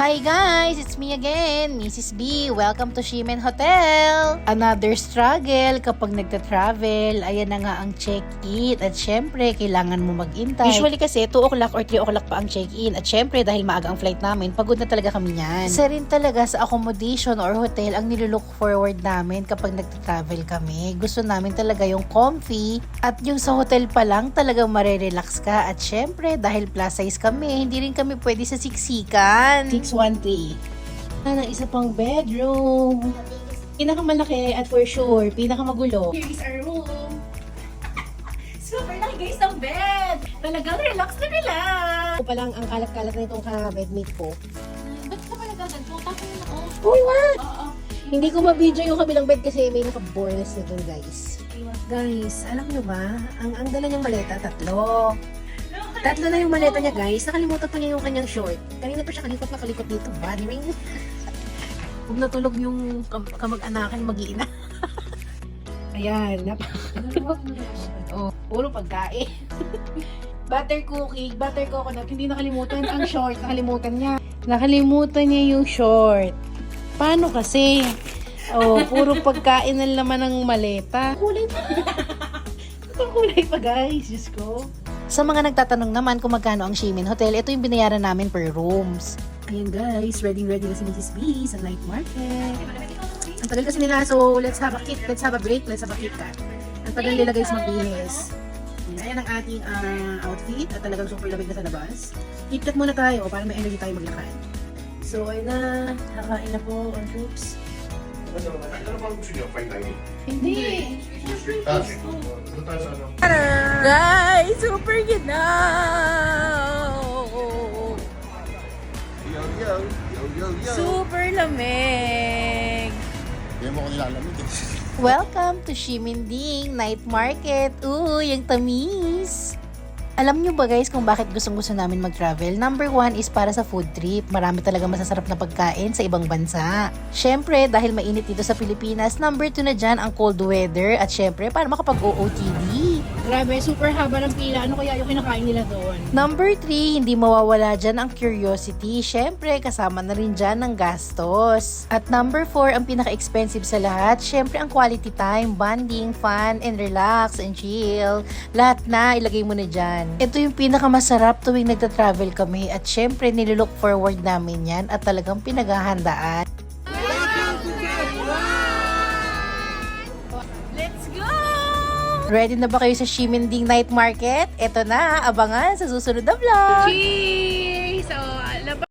Hi guys! It's me again, Mrs. B. Welcome to Shimen Hotel! Another struggle kapag nagta-travel. Ayan na nga ang check-in. At syempre, kailangan mo mag-intay. Usually kasi 2 o'clock or 3 o'clock pa ang check-in. At syempre, dahil maaga ang flight namin, pagod na talaga kami yan. Isa rin talaga sa accommodation or hotel ang nilulook forward namin kapag nagta-travel kami. Gusto namin talaga yung comfy. At yung sa hotel pa lang, talagang marerelax ka. At syempre, dahil plus size kami, hindi rin kami pwede sa siksikan. 613. Ng isa pang bedroom. Pinakamalaki at for sure, pinakamagulo. Here is our room. Super laki guys ng bed. Talagang relax na relax. Ako pa lang ang kalat-kalat na itong ka-bedmate ko. Ba't ka pala gaganto? Tapos na ako. Uy, what? Oo. Hindi ko ma-video yung kabilang bed kasi may naka-boreless na dun, guys. Guys, alam nyo ba, ang dala niyang maleta, 3. Tatlo na yung maleta niya, guys. Nakalimutan pa niya yung kanyang short. Kanina pa siya kalikot dito. Body ring. Huwag natulog yung kamag-anakan mag-iina. Ayan. Oh, puro pagkain. Butter cookie, butter coconut. Hindi nakalimutan ang short. Nakalimutan niya. Nakalimutan niya yung short. Paano kasi? Oh, puro pagkain na laman ng maleta. Kulay pa. Kulay pa, guys. Diyos ko. Sa mga nagtatanong naman kung magkano ang Shimen Hotel, ito yung binayaran namin per rooms. Ayan guys, ready na si Mrs. B sa night market. Ang tagal kasi nila, so let's have a break, let's have a Kit Kat. Ang tagal nila guys magbihis. Ayan ang ating outfit at talagang super lamig na sa labas. Kit Kat muna tayo para may energy tayo maglakad. So ayun na, kakain na po ang troops. Ano bang gusto niyo? Fine dining? Hindi! Sige. Doon tayo sa ano? Guys, super ginaw. Yo. Super lamig. Hindi mo ko nilalamig eh. Welcome to Shiminding Night Market. Uy, ang tamis! Alam nyo ba guys kung bakit gustong-gusto namin mag-travel? Number 1 is para sa food trip. Marami talaga masasarap na pagkain sa ibang bansa. Syempre, dahil mainit dito sa Pilipinas, number 2 na dyan ang cold weather. At syempre, para makapag-OOTD. Grabe, super haba ng pila. Ano kaya yung kinakain nila doon? Number 3, hindi mawawala dyan ang curiosity. Syempre, kasama na rin dyan ng gastos. At number 4, ang pinaka-expensive sa lahat, syempre ang quality time, bonding, fun, and relax, and chill. Lahat na, ilagay mo na dyan. Ito yung pinakamasarap tuwing nagta-travel kami at syempre nililook forward namin yan at talagang pinaghahandaan. Let's go! Ready na ba kayo sa Shiminding Night Market? Ito na, abangan sa susunod na vlog! Cheers! So,